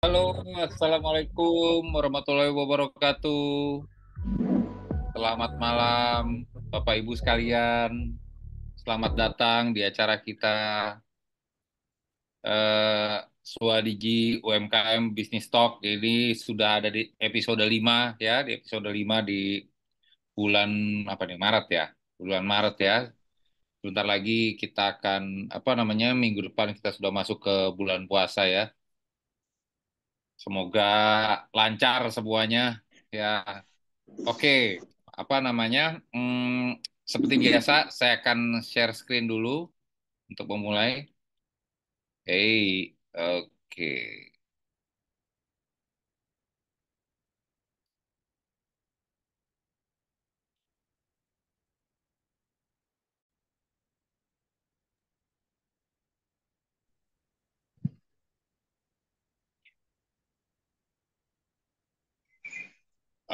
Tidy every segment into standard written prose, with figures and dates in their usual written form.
Halo, Assalamualaikum warahmatullahi wabarakatuh. Selamat malam, Bapak Ibu sekalian. Selamat datang di acara kita Swadiji UMKM Business Talk. Ini sudah ada di episode 5 ya, di episode 5 di bulan apa nih? Maret ya. Bulan Maret ya. Sebentar lagi kita akan minggu depan kita sudah masuk ke bulan puasa ya. Semoga lancar semuanya ya. Oke, apa namanya? Seperti biasa, saya akan share screen dulu untuk memulai. Oke,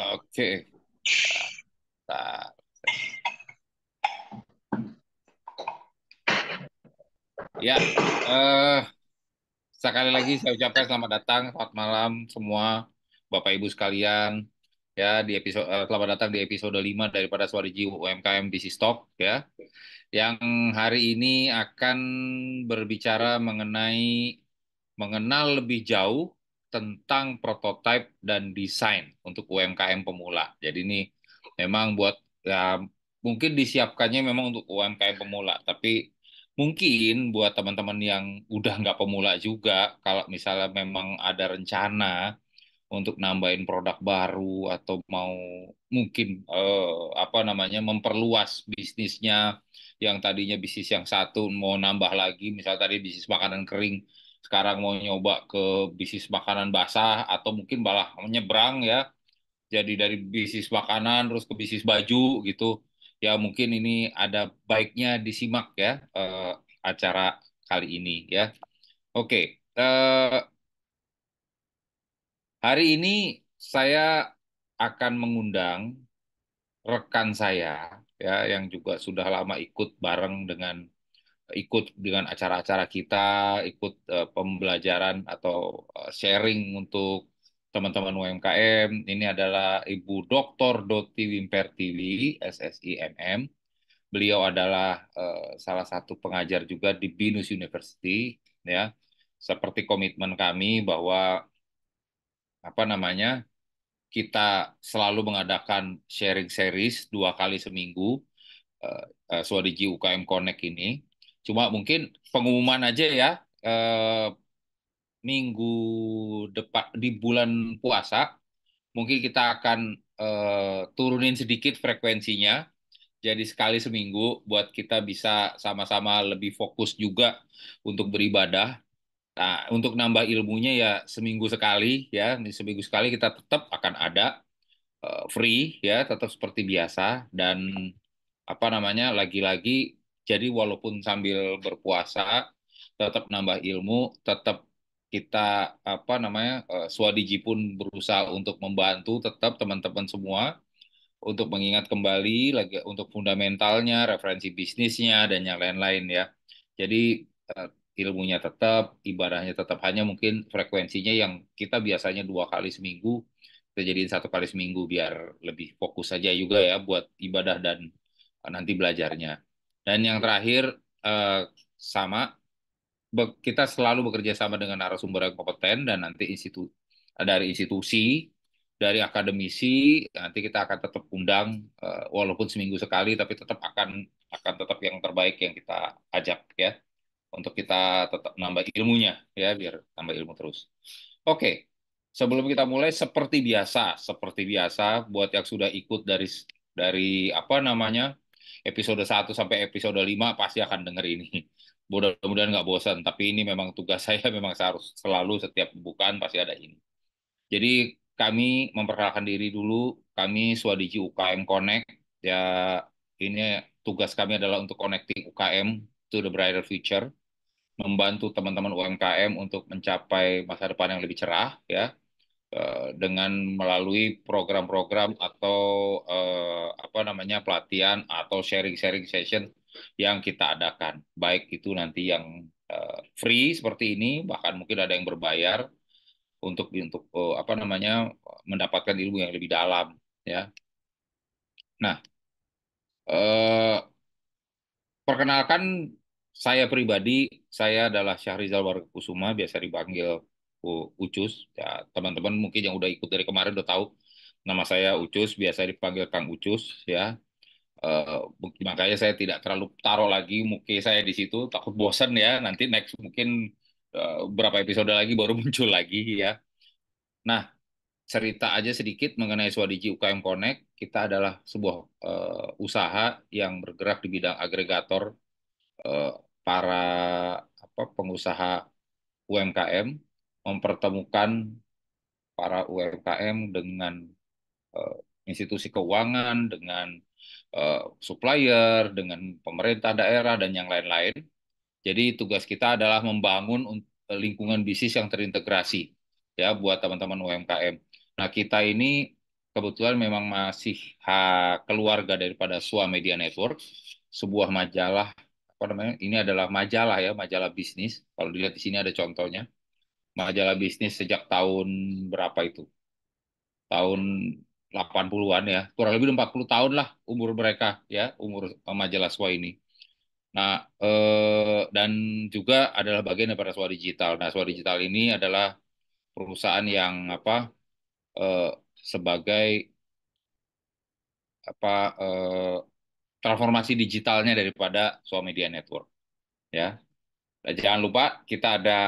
oke. Bentar. Ya, sekali lagi saya ucapkan selamat datang, selamat malam semua Bapak Ibu sekalian. Ya, selamat datang di episode 5 daripada Swadiji UMKM Business Talk ya. Yang hari ini akan berbicara mengenai mengenal lebih jauh tentang prototipe dan desain untuk UMKM pemula. Jadi ini memang buat ya mungkin disiapkannya memang untuk UMKM pemula, tapi mungkin buat teman-teman yang udah nggak pemula juga, kalau misalnya memang ada rencana untuk nambahin produk baru atau mau mungkin memperluas bisnisnya yang tadinya bisnis yang satu mau nambah lagi, misal tadi bisnis makanan kering sekarang mau nyoba ke bisnis makanan basah atau mungkin malah menyeberang ya, jadi dari bisnis makanan terus ke bisnis baju gitu ya, mungkin ini ada baiknya disimak ya, acara kali ini ya. Oke, eh, hari ini saya akan mengundang rekan saya ya yang juga sudah lama ikut dengan acara-acara kita, ikut pembelajaran atau sharing untuk teman-teman UMKM. Ini adalah Ibu Dr. Doti Wimpertiwi, SSIMM. Beliau adalah salah satu pengajar juga di BINUS University ya. Seperti komitmen kami bahwa apa namanya kita selalu mengadakan sharing series 2 kali seminggu, Swadiji UKM Connect ini. Cuma mungkin pengumuman aja ya, eh, minggu depan di bulan puasa mungkin kita akan turunin sedikit frekuensinya. Jadi sekali seminggu buat kita bisa sama-sama lebih fokus juga untuk beribadah. Nah, untuk nambah ilmunya ya seminggu sekali ya, seminggu sekali kita tetap akan ada free ya, tetap seperti biasa. Dan lagi-lagi jadi walaupun sambil berpuasa tetap nambah ilmu, tetap kita Swadiji pun berusaha untuk membantu tetap teman-teman semua untuk mengingat kembali lagi untuk fundamentalnya, referensi bisnisnya dan yang lain-lain ya. Jadi eh, ilmunya tetap, ibadahnya tetap, hanya mungkin frekuensinya yang kita biasanya 2 kali seminggu kita jadiin 1 kali seminggu biar lebih fokus saja juga ya buat ibadah dan nanti belajarnya. Dan yang terakhir, eh, sama kita selalu bekerja sama dengan narasumber yang kompeten dan nanti dari institusi, dari akademisi, nanti kita akan tetap undang walaupun seminggu sekali, tapi akan tetap yang terbaik yang kita ajak ya, untuk kita tetap nambah ilmunya ya, biar tambah ilmu terus. Oke, sebelum kita mulai seperti biasa buat yang sudah ikut dari episode 1 sampai episode 5 pasti akan denger ini. Mudah-mudahan nggak bosan, tapi ini memang tugas saya, memang saya harus selalu setiap pembukaan pasti ada ini. Jadi kami memperkenalkan diri dulu, kami Swadiji UKM Connect. Ya, ini tugas kami adalah untuk connecting UKM to the brighter future, membantu teman-teman UMKM untuk mencapai masa depan yang lebih cerah ya, dengan melalui program-program atau pelatihan atau sharing-sharing session yang kita adakan. Baik itu nanti yang free seperti ini, bahkan mungkin ada yang berbayar, untuk apa namanya mendapatkan ilmu yang lebih dalam ya. Nah, eh, perkenalkan saya pribadi, saya adalah Syahrizal Wargakusuma, biasa dipanggil Ucus. Ya, teman-teman mungkin yang udah ikut dari kemarin udah tahu nama saya Ucus, biasa dipanggil Kang Ucus ya. Makanya saya tidak terlalu taruh lagi muka saya di situ, takut bosan ya. Nanti next mungkin berapa episode lagi baru muncul lagi ya. Nah, cerita aja sedikit mengenai Swadiji UKM Connect. Kita adalah sebuah usaha yang bergerak di bidang agregator eh, para pengusaha UMKM, mempertemukan para UMKM dengan eh, institusi keuangan, dengan supplier, dengan pemerintah daerah dan yang lain-lain. Jadi tugas kita adalah membangun lingkungan bisnis yang terintegrasi ya buat teman-teman UMKM. Nah, kita ini kebetulan memang masih keluarga daripada SWA Media Network, sebuah majalah apa namanya? Ini adalah majalah ya, majalah bisnis. Kalau dilihat di sini ada contohnya. Majalah bisnis sejak tahun berapa itu? Tahun 80-an ya. Kurang lebih 40 tahun lah umur mereka ya, umur majalah SWA ini. Nah, dan juga adalah bagian daripada Suara Digital. Nah, Suara Digital ini adalah perusahaan yang eh, sebagai apa eh, transformasi digitalnya daripada Suara Media Network, ya. Dan jangan lupa kita ada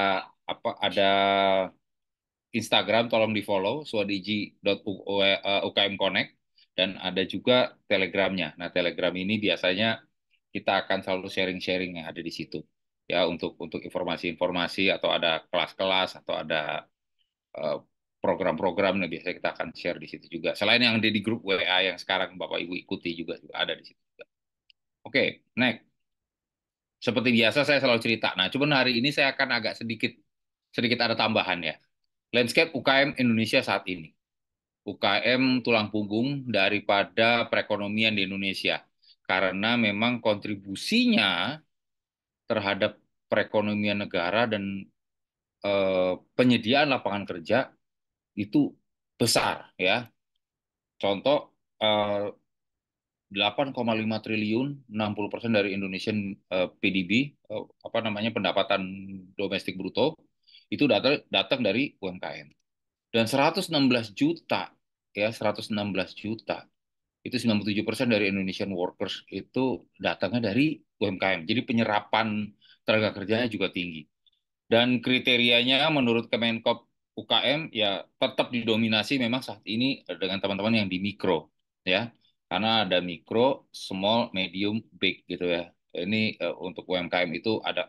Instagram, tolong di follow swadiji.ukm connect dan ada juga Telegramnya. Nah, Telegram ini biasanya kita akan selalu sharing-sharing yang ada di situ ya untuk informasi-informasi atau ada kelas-kelas atau ada eh, program-program yang biasanya kita akan share di situ juga. Selain yang ada di grup WA yang sekarang Bapak Ibu ikuti juga ada di situ juga. Oke, next. Seperti biasa saya selalu cerita. Nah, cuman hari ini saya akan agak sedikit sedikit ada tambahan ya. Landscape UKM Indonesia saat ini. UKM tulang punggung daripada perekonomian di Indonesia. Karena memang kontribusinya terhadap perekonomian negara dan penyediaan lapangan kerja itu besar ya. Contoh eh, 8,5 triliun, 60% dari Indonesian PDB, apa namanya pendapatan domestik bruto itu datang dari UMKM. Dan 116 juta ya, 116 juta itu 97% dari Indonesian workers itu datangnya dari UMKM. Jadi penyerapan tenaga kerjanya juga tinggi. Dan kriterianya menurut Kemenkop UKM ya tetap didominasi memang saat ini dengan teman-teman yang di mikro ya. Karena ada mikro, small, medium, big gitu ya. Ini untuk UMKM itu ada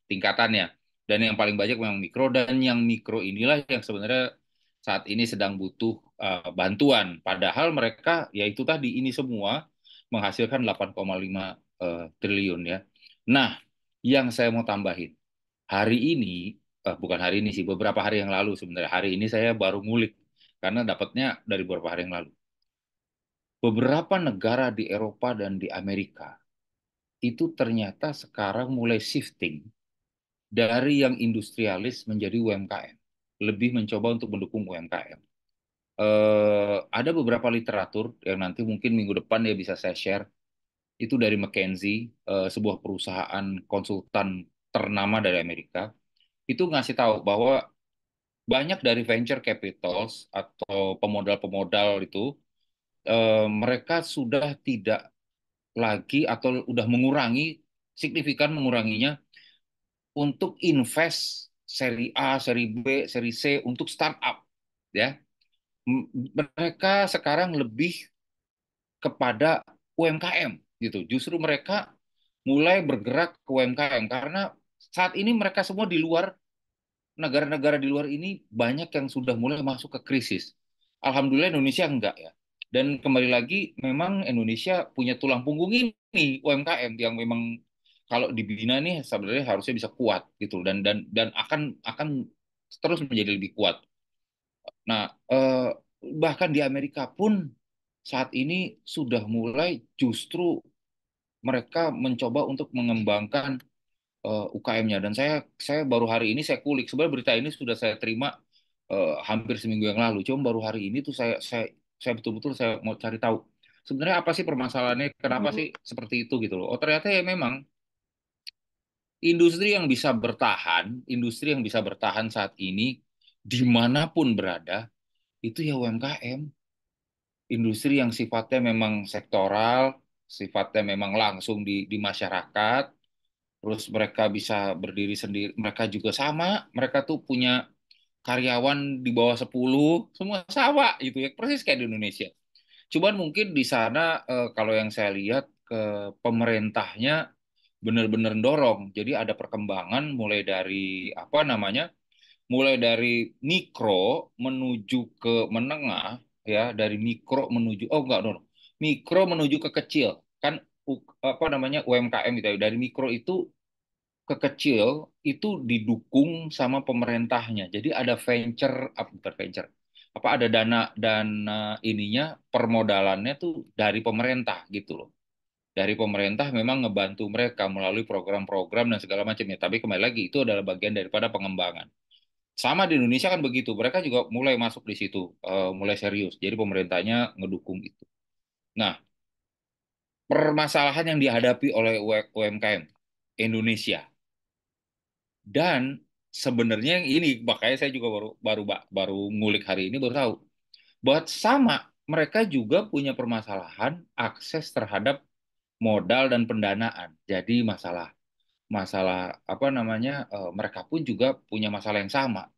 tingkatannya. Dan yang paling banyak memang mikro dan yang mikro inilah yang sebenarnya saat ini sedang butuh bantuan. Padahal mereka ya itu tadi ini semua menghasilkan 8,5 triliun ya. Nah, yang saya mau tambahin hari ini, bukan hari ini sih, beberapa hari yang lalu sebenarnya. Hari ini saya baru ngulik karena dapatnya dari beberapa hari yang lalu. Beberapa negara di Eropa dan di Amerika itu ternyata sekarang mulai shifting dari yang industrialis menjadi UMKM. Lebih mencoba untuk mendukung UMKM. Ada beberapa literatur yang nanti mungkin minggu depan ya bisa saya share. Itu dari McKinsey, sebuah perusahaan konsultan ternama dari Amerika. Itu ngasih tahu bahwa banyak dari venture capitals atau pemodal-pemodal itu mereka sudah tidak lagi atau udah mengurangi signifikan menguranginya untuk invest seri A, seri B, seri C untuk startup ya. Mereka sekarang lebih kepada UMKM gitu. Justru mereka mulai bergerak ke UMKM karena saat ini mereka semua di luar negara-negara di luar ini banyak yang sudah mulai masuk ke krisis. Alhamdulillah Indonesia enggak ya. Dan kembali lagi memang Indonesia punya tulang punggung ini UMKM yang memang kalau dibina nih sebenarnya harusnya bisa kuat gitu dan akan terus menjadi lebih kuat. Nah, bahkan di Amerika pun saat ini sudah mulai justru mereka mencoba untuk mengembangkan UKM-nya dan saya baru hari ini saya kulik sebenarnya berita ini sudah saya terima hampir seminggu yang lalu. Cuma baru hari ini tuh saya betul-betul saya mau cari tahu sebenarnya apa sih permasalahannya, kenapa sih seperti itu gitu loh. Oh ternyata ya memang industri yang bisa bertahan saat ini dimanapun berada itu ya UMKM. Industri yang sifatnya memang sektoral, sifatnya memang langsung di masyarakat, terus mereka bisa berdiri sendiri, mereka juga sama, mereka tuh punya karyawan di bawah 10 semua sama gitu ya, persis kayak di Indonesia. Cuman mungkin di sana kalau yang saya lihat pemerintahnya benar-benar dorong. Jadi ada perkembangan mulai dari apa namanya? Mulai dari mikro menuju ke menengah ya, dari mikro menuju oh enggak, no, no. Mikro menuju ke kecil. Kan apa namanya UMKM gitu ya. Dari mikro itu ke kecil itu didukung sama pemerintahnya. Jadi ada venture, apa bukan venture, apa ada dana ininya permodalannya tuh dari pemerintah gitu loh. Dari pemerintah memang ngebantu mereka melalui program-program dan segala macamnya. Tapi kembali lagi itu adalah bagian daripada pengembangan. Sama di Indonesia kan begitu. Mereka juga mulai masuk di situ, mulai serius. Jadi pemerintahnya ngedukung itu. Nah, permasalahan yang dihadapi oleh UMKM Indonesia dan sebenarnya yang ini makanya saya juga baru baru baru ngulik hari ini baru tahu bahwa sama mereka juga punya permasalahan akses terhadap modal dan pendanaan. Jadi masalah masalah apa namanya mereka pun juga punya masalah yang sama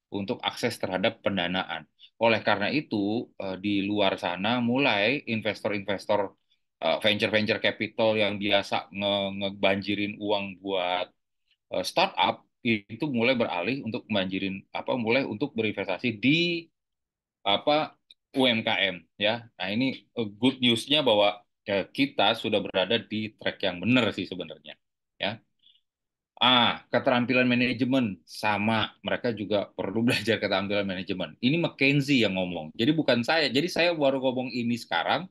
untuk akses terhadap pendanaan. Oleh karena itu di luar sana mulai investor-investor venture-venture capital yang biasa ngebanjirin uang buat startup itu mulai beralih untuk membanjirin apa mulai untuk berinvestasi di apa UMKM ya. Nah, ini good news-nya bahwa kita sudah berada di track yang benar sih sebenarnya. Ya. Keterampilan manajemen sama, mereka juga perlu belajar keterampilan manajemen. Ini McKinsey yang ngomong. Jadi bukan saya. Jadi saya baru ngomong ini sekarang.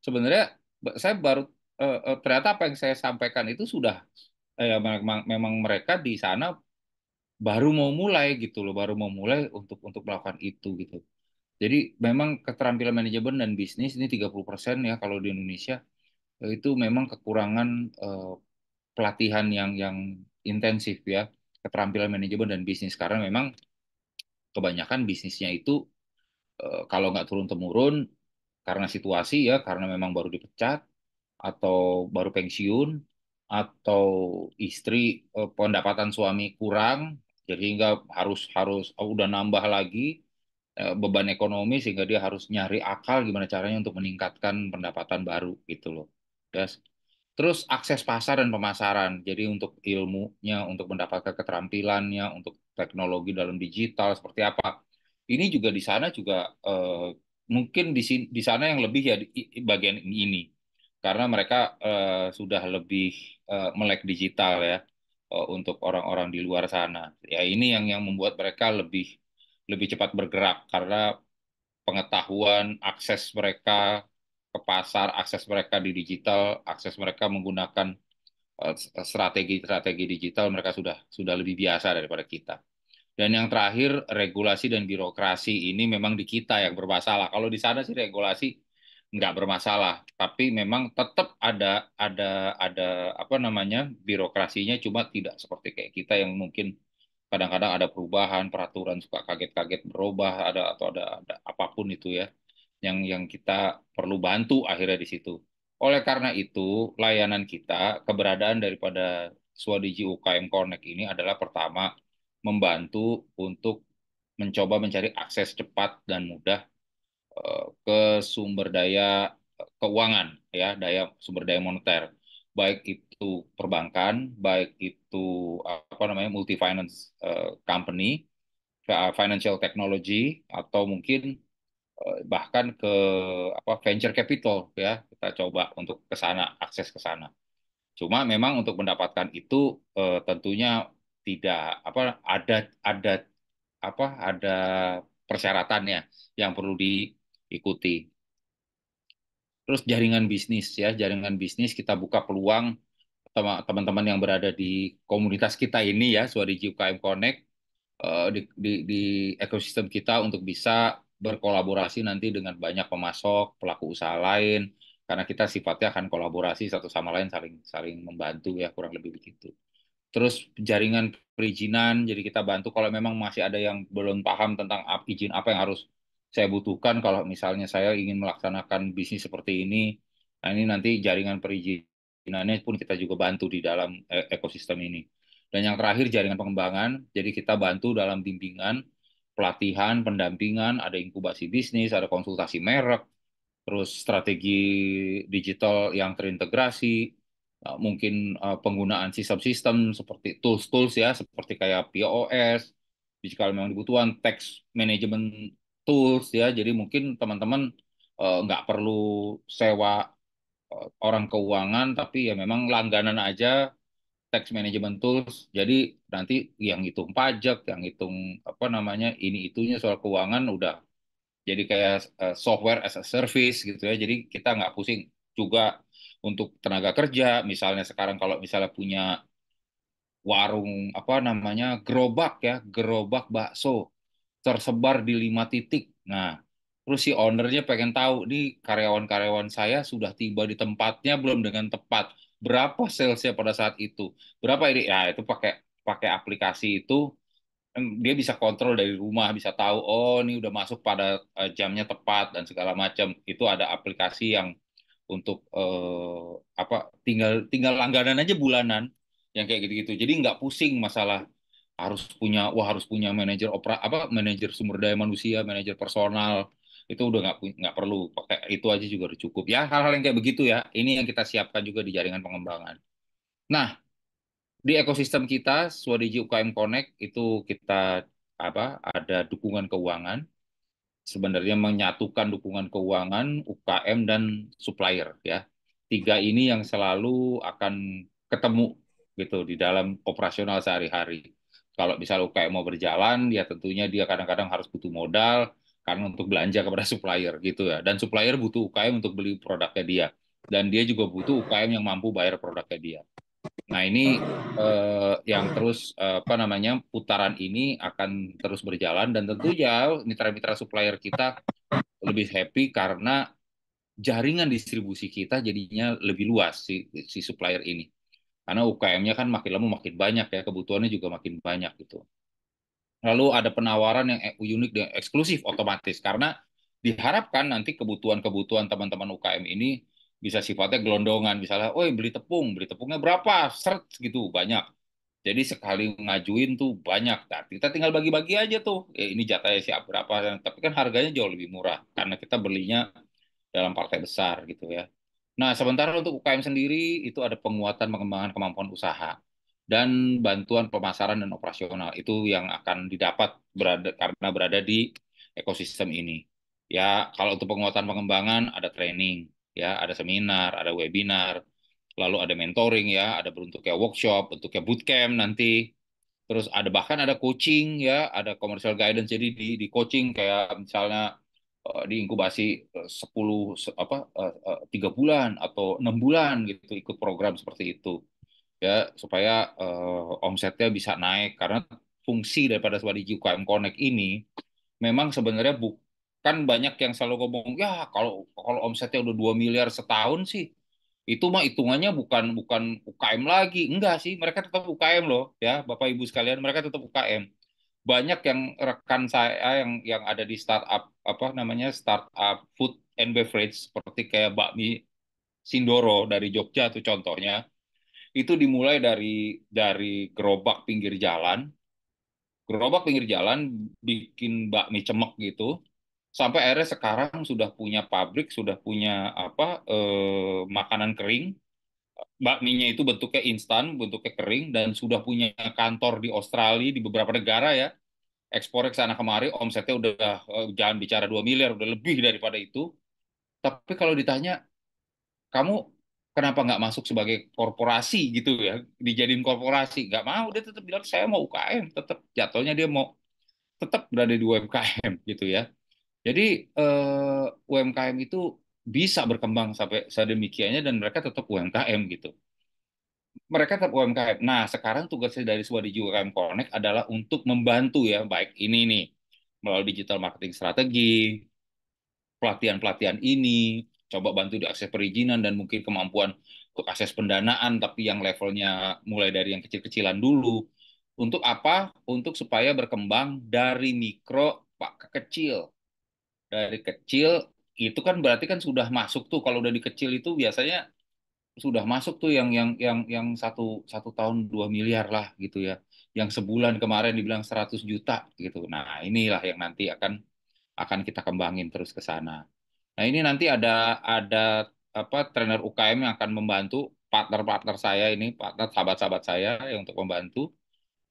Sebenarnya saya baru ternyata apa yang saya sampaikan itu sudah memang mereka di sana baru mau mulai gitu loh, baru mau mulai untuk melakukan itu gitu. Jadi memang keterampilan manajemen dan bisnis ini 30% ya kalau di Indonesia itu memang kekurangan eh, pelatihan yang intensif ya, keterampilan manajemen dan bisnis karena memang kebanyakan bisnisnya itu kalau nggak turun-temurun karena situasi ya, karena memang baru dipecat atau baru pensiun atau istri pendapatan suami kurang, jadi hingga harus harus udah nambah lagi beban ekonomi sehingga dia harus nyari akal gimana caranya untuk meningkatkan pendapatan baru gitu loh. Yes. Terus akses pasar dan pemasaran. Jadi untuk ilmunya, untuk mendapatkan keterampilannya, untuk teknologi dalam digital seperti apa. Ini juga di sana juga mungkin di sana yang lebih ya di bagian ini. Karena mereka sudah lebih melek digital ya untuk orang-orang di luar sana. Ya ini yang membuat mereka lebih lebih cepat bergerak karena pengetahuan, akses mereka ke pasar, akses mereka di digital, akses mereka menggunakan strategi-strategi digital mereka sudah lebih biasa daripada kita. Dan yang terakhir, regulasi dan birokrasi ini memang di kita yang bermasalah. Kalau di sana sih regulasi nggak bermasalah, tapi memang tetap ada apa namanya birokrasinya, cuma tidak seperti kayak kita yang mungkin kadang-kadang ada perubahan peraturan suka kaget-kaget berubah atau ada apapun itu ya yang kita perlu bantu akhirnya di situ. Oleh karena itu, layanan kita, keberadaan daripada Swadiji UKM Connect ini adalah pertama membantu untuk mencoba mencari akses cepat dan mudah ke sumber daya keuangan ya, sumber daya moneter. Baik itu perbankan, baik itu apa namanya multi finance company, financial technology atau mungkin bahkan ke apa venture capital ya kita coba untuk ke sana akses ke sana. Cuma memang untuk mendapatkan itu tentunya tidak apa ada apa ada persyaratannya yang perlu diikuti. Terus jaringan bisnis ya, jaringan bisnis kita buka peluang teman-teman yang berada di komunitas kita ini ya, Swadiji UKM Connect di ekosistem kita untuk bisa berkolaborasi nanti dengan banyak pemasok, pelaku usaha lain, karena kita sifatnya akan kolaborasi satu sama lain, saling saling membantu ya, kurang lebih begitu. Terus jaringan perizinan, jadi kita bantu kalau memang masih ada yang belum paham tentang izin apa yang harus saya butuhkan kalau misalnya saya ingin melaksanakan bisnis seperti ini. Nah, ini nanti jaringan perizinannya pun kita juga bantu di dalam ekosistem ini. Dan yang terakhir jaringan pengembangan, jadi kita bantu dalam bimbingan, pelatihan, pendampingan, ada inkubasi bisnis, ada konsultasi merek, terus strategi digital yang terintegrasi, mungkin penggunaan sistem-sistem seperti tools-tools ya, seperti kayak POS, jika memang dibutuhkan tax management tools ya, jadi mungkin teman-teman nggak perlu sewa orang keuangan, tapi ya memang langganan aja tax management tools. Jadi nanti yang hitung pajak, yang hitung apa namanya ini itunya soal keuangan udah jadi kayak software as a service gitu ya. Jadi kita nggak pusing juga untuk tenaga kerja. Misalnya sekarang kalau misalnya punya warung apa namanya gerobak ya, gerobak bakso tersebar di 5 titik. Nah, terus si ownernya pengen tahu nih karyawan-karyawan saya sudah tiba di tempatnya belum dengan tepat. Berapa salesnya pada saat itu? Berapa ini? Ya itu pakai pakai aplikasi itu dia bisa kontrol dari rumah, bisa tahu oh ini udah masuk pada jamnya tepat dan segala macam. Itu ada aplikasi yang untuk apa tinggal tinggal langganan aja bulanan yang kayak gitu-gitu. Jadi nggak pusing masalah harus punya manajer apa manajer sumber daya manusia, manajer personal. Itu udah nggak perlu pakai itu aja juga udah cukup. Ya hal-hal yang kayak begitu ya. Ini yang kita siapkan juga di jaringan pengembangan. Nah, di ekosistem kita, Swadiji UKM Connect itu kita apa ada dukungan keuangan. Sebenarnya menyatukan dukungan keuangan, UKM dan supplier ya. Tiga ini yang selalu akan ketemu gitu di dalam operasional sehari-hari. Kalau misal UKM mau berjalan, ya tentunya dia kadang-kadang harus butuh modal karena untuk belanja kepada supplier gitu ya. Dan supplier butuh UKM untuk beli produknya dia. Dan dia juga butuh UKM yang mampu bayar produknya dia. Nah, ini yang terus apa namanya putaran ini akan terus berjalan dan tentunya mitra-mitra supplier kita lebih happy karena jaringan distribusi kita jadinya lebih luas si supplier ini. Karena UKM-nya kan makin lama makin banyak ya, kebutuhannya juga makin banyak gitu. Lalu ada penawaran yang unik dan eksklusif otomatis karena diharapkan nanti kebutuhan-kebutuhan teman-teman UKM ini bisa sifatnya gelondongan. Misalnya, oh beli tepungnya berapa? Seret gitu, banyak. Jadi sekali ngajuin tuh banyak. Nah, kita tinggal bagi-bagi aja tuh. Ini jatahnya siap berapa. Tapi kan harganya jauh lebih murah karena kita belinya dalam partai besar gitu ya. Nah, sementara untuk UKM sendiri itu ada penguatan pengembangan kemampuan usaha dan bantuan pemasaran dan operasional itu yang akan didapat karena berada di ekosistem ini. Ya, kalau untuk penguatan pengembangan ada training, ya, ada seminar, ada webinar, lalu ada mentoring ya, ada bentuknya workshop, bentuknya bootcamp nanti. Terus ada bahkan ada coaching ya, ada commercial guidance jadi di coaching kayak misalnya di inkubasi 10 3 bulan atau 6 bulan gitu ikut program seperti itu ya supaya omsetnya bisa naik karena fungsi daripada Swadiji UKM Connect ini memang sebenarnya bukan banyak yang selalu ngomong ya kalau kalau omsetnya udah 2 miliar setahun sih itu mah hitungannya bukan bukan UKM lagi enggak sih mereka tetap UKM loh ya Bapak Ibu sekalian mereka tetap UKM banyak yang rekan saya yang ada di startup apa namanya startup food and beverage seperti kayak bakmi Sindoro dari Jogja tuh contohnya itu dimulai dari gerobak pinggir jalan bikin bakmi cemek gitu sampai akhirnya sekarang sudah punya pabrik sudah punya apa makanan kering bakminya itu bentuknya instan bentuknya kering dan sudah punya kantor di Australia di beberapa negara ya ekspor ke sana kemari omsetnya udah jangan bicara 2 miliar udah lebih daripada itu tapi kalau ditanya kamu kenapa nggak masuk sebagai korporasi gitu ya dijadiin korporasi nggak mau dia tetap bilang saya mau UKM tetap jatuhnya dia mau tetap berada di UMKM gitu ya jadi UMKM itu bisa berkembang sampai sedemikiannya dan mereka tetap UMKM gitu mereka tetap UMKM. Nah, sekarang tugasnya dari Swadiji UMKM Connect adalah untuk membantu ya, baik ini nih melalui digital marketing strategi, pelatihan-pelatihan ini, coba bantu di akses perizinan dan mungkin kemampuan untuk akses pendanaan, tapi yang levelnya mulai dari yang kecil-kecilan dulu. Untuk apa? Untuk supaya berkembang dari mikro pak ke kecil. Dari kecil itu kan berarti kan sudah masuk tuh kalau udah di kecil itu biasanya sudah masuk tuh yang satu satu tahun 2 miliar lah gitu ya. Yang sebulan kemarin dibilang 100 juta gitu. Nah, inilah yang nanti akan kita kembangin terus ke sana. Nah, ini nanti ada apa trainer UKM yang akan membantu partner-partner saya ini, partner sahabat-sahabat saya yang untuk membantu.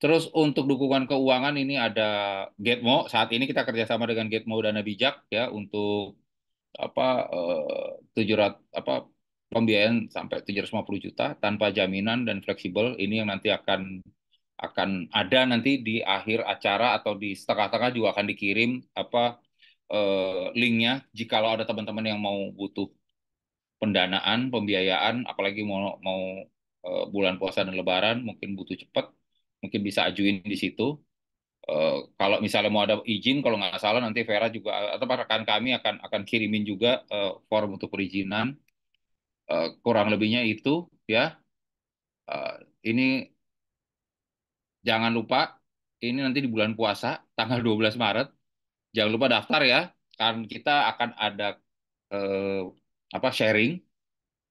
Terus untuk dukungan keuangan ini ada Getmo. Saat ini kita kerjasama dengan Getmo Dana Bijak ya untuk apa 700 apa pembiayaan sampai 750 juta tanpa jaminan dan fleksibel. Ini yang nanti akan ada nanti di akhir acara atau di setengah-tengah juga akan dikirim apa linknya jikalau ada teman-teman yang mau butuh pendanaan, pembiayaan, apalagi mau mau bulan puasa dan Lebaran mungkin butuh cepat, mungkin bisa ajuin di situ. Kalau misalnya mau ada izin, kalau nggak salah nanti Vera juga atau rekan kami akan kirimin juga form untuk perizinan. Kurang lebihnya itu ya. Ini jangan lupa ini nanti di bulan puasa tanggal 12 Maret. Jangan lupa daftar ya. Kan kita akan ada eh, apa sharing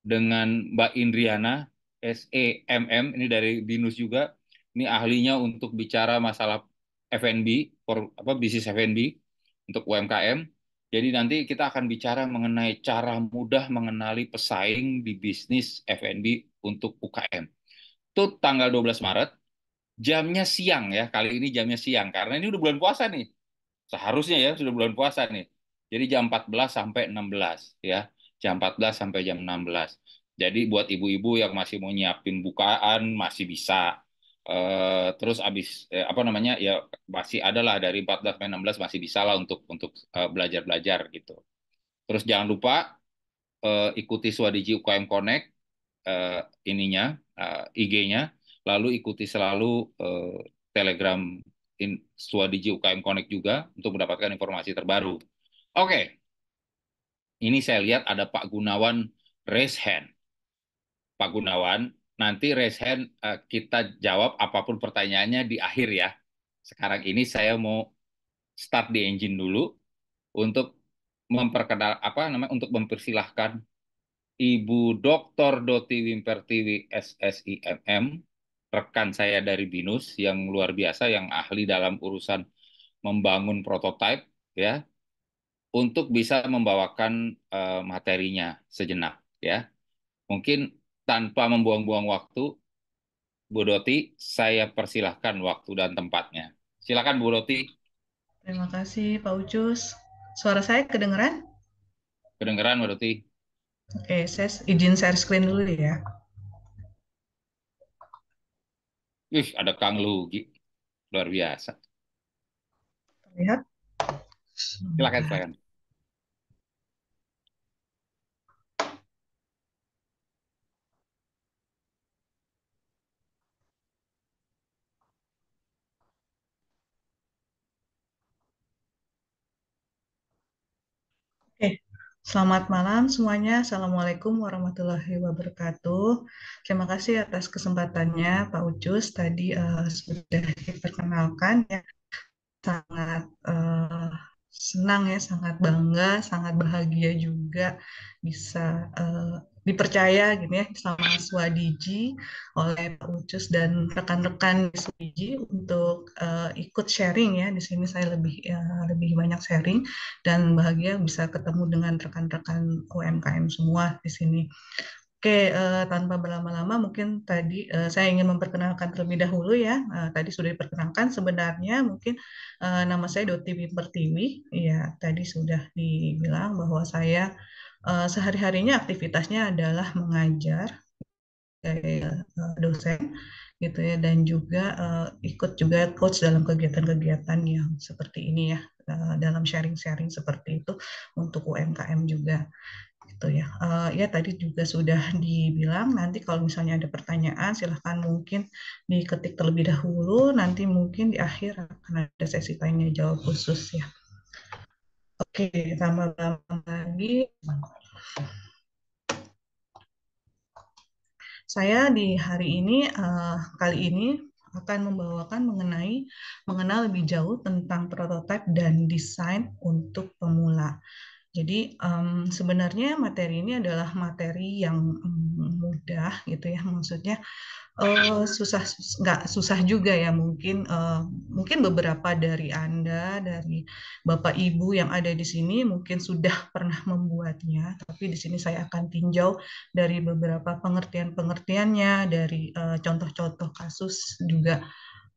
dengan Mbak Indriana SEMM ini dari BINUS juga. Ini ahlinya untuk bicara masalah F&B apa bisnis F&B untuk UMKM. Jadi nanti kita akan bicara mengenai cara mudah mengenali pesaing di bisnis F&B untuk UKM. Itu tanggal 12 Maret, jamnya siang ya. Kali ini jamnya siang karena ini udah bulan puasa nih. Seharusnya ya sudah bulan puasa nih. Jadi jam 14 sampai 16 ya. Jam 14 sampai jam 16. Jadi buat ibu-ibu yang masih mau nyiapin bukaan masih bisa. Terus abis apa namanya ya masih ada lah dari 14 sampai 16 masih bisa lah untuk belajar-belajar gitu. Terus jangan lupa ikuti Swadiji UKM Connect eh, ininya IG-nya, lalu ikuti selalu eh, Telegram Swadiji UKM Connect juga untuk mendapatkan informasi terbaru. Oke, ini saya lihat ada Pak Gunawan raise hand. Pak Gunawan, nanti raise hand kita jawab apapun pertanyaannya di akhir ya. Sekarang ini saya mau start di engine dulu untuk memperkenal apa namanya untuk mempersilahkan Ibu Dr. Doti Wimpertiwi SSIMM, rekan saya dari BINUS yang luar biasa, yang ahli dalam urusan membangun prototipe, ya, untuk bisa membawakan materinya sejenak, ya. Mungkin tanpa membuang-buang waktu, Bu Doti, saya persilahkan waktu dan tempatnya. Silakan Bu Doti, Terima kasih Pak Ucus. Suara saya kedengeran? kedengeran Bu Doti. Oke, saya izin share screen dulu ya. Wih, ada Kang Lugi, luar biasa. Lihat. Silakan, Sebentar. silakan. Oke, selamat malam semuanya. Assalamualaikum warahmatullahi wabarakatuh. Terima kasih atas kesempatannya Pak Ucus. Tadi sudah diperkenalkan ya. Sangat senang ya, sangat bangga, sangat bahagia juga bisa dipercaya gitu ya sama Swadiji oleh Pak Ucus dan rekan-rekan di Swadiji untuk ikut sharing ya. Di sini saya lebih banyak sharing dan bahagia bisa ketemu dengan rekan-rekan UMKM semua di sini. Oke, tanpa berlama-lama, mungkin tadi saya ingin memperkenalkan terlebih dahulu ya. Tadi sudah diperkenalkan, sebenarnya mungkin nama saya Doti Pertiwi. Ya, tadi sudah dibilang bahwa saya sehari-harinya aktivitasnya adalah mengajar kayak dosen gitu ya, dan juga ikut juga coach dalam kegiatan-kegiatan yang seperti ini ya, dalam sharing-sharing seperti itu untuk UMKM juga. gitu ya. Ya tadi juga sudah dibilang, nanti kalau misalnya ada pertanyaan silahkan mungkin diketik terlebih dahulu, nanti mungkin di akhir akan ada sesi tanya jawab khusus ya. Oke, tambah lagi. Saya di hari ini, kali ini akan membawakan mengenal lebih jauh tentang prototipe dan desain untuk pemula. Jadi sebenarnya materi ini adalah materi yang mudah gitu ya, maksudnya susah nggak susah juga ya mungkin beberapa dari Anda dari Bapak Ibu yang ada di sini mungkin sudah pernah membuatnya, tapi di sini saya akan tinjau dari beberapa pengertian-pengertiannya, dari contoh-contoh kasus juga,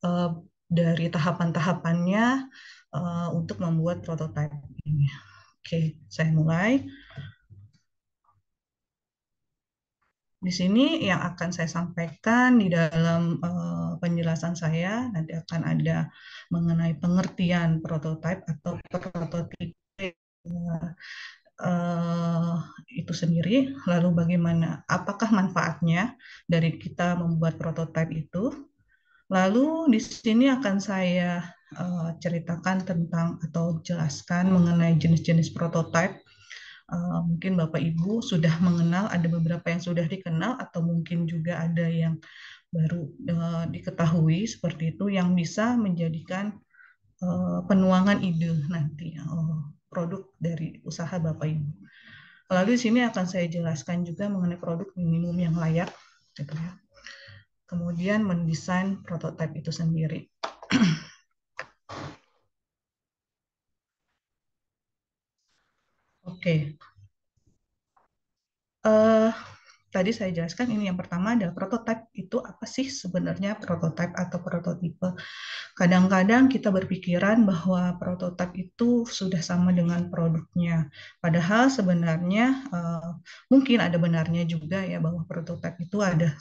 eh, dari tahapan-tahapannya untuk membuat prototipe ini. Oke, saya mulai. Di sini yang akan saya sampaikan di dalam penjelasan saya nanti akan ada mengenai pengertian prototipe atau prototipe uh, itu sendiri, lalu bagaimana, apakah manfaatnya dari kita membuat prototipe itu. Lalu di sini akan saya ceritakan tentang atau jelaskan mengenai jenis-jenis prototipe. Mungkin Bapak Ibu sudah mengenal, ada beberapa yang sudah dikenal atau mungkin juga ada yang baru diketahui seperti itu yang bisa menjadikan penuangan ide nanti produk dari usaha Bapak Ibu. Lalu di sini akan saya jelaskan juga mengenai produk minimum yang layak, gitu ya. Kemudian mendesain prototipe itu sendiri. Oke, tadi saya jelaskan ini yang pertama adalah prototipe itu apa sih sebenarnya prototipe atau prototipe. Kadang-kadang kita berpikiran bahwa prototipe itu sudah sama dengan produknya. Padahal sebenarnya mungkin ada benarnya juga ya bahwa prototipe itu ada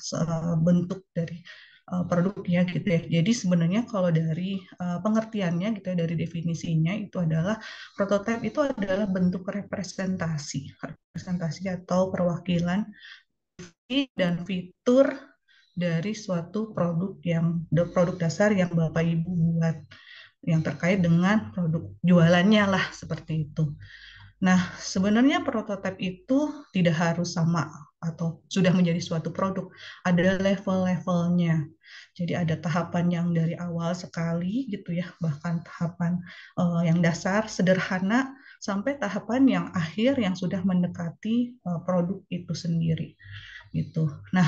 bentuk dari produknya gitu ya. Jadi sebenarnya kalau dari pengertiannya gitu ya, dari definisinya itu adalah prototipe itu adalah bentuk representasi atau perwakilan dan fitur dari suatu produk dasar yang Bapak Ibu buat yang terkait dengan produk jualannya lah seperti itu. Nah, sebenarnya prototipe itu tidak harus sama atau sudah menjadi suatu produk. Ada level-levelnya. Jadi ada tahapan yang dari awal sekali gitu ya, bahkan tahapan yang dasar, sederhana, sampai tahapan yang akhir yang sudah mendekati produk itu sendiri gitu. Nah,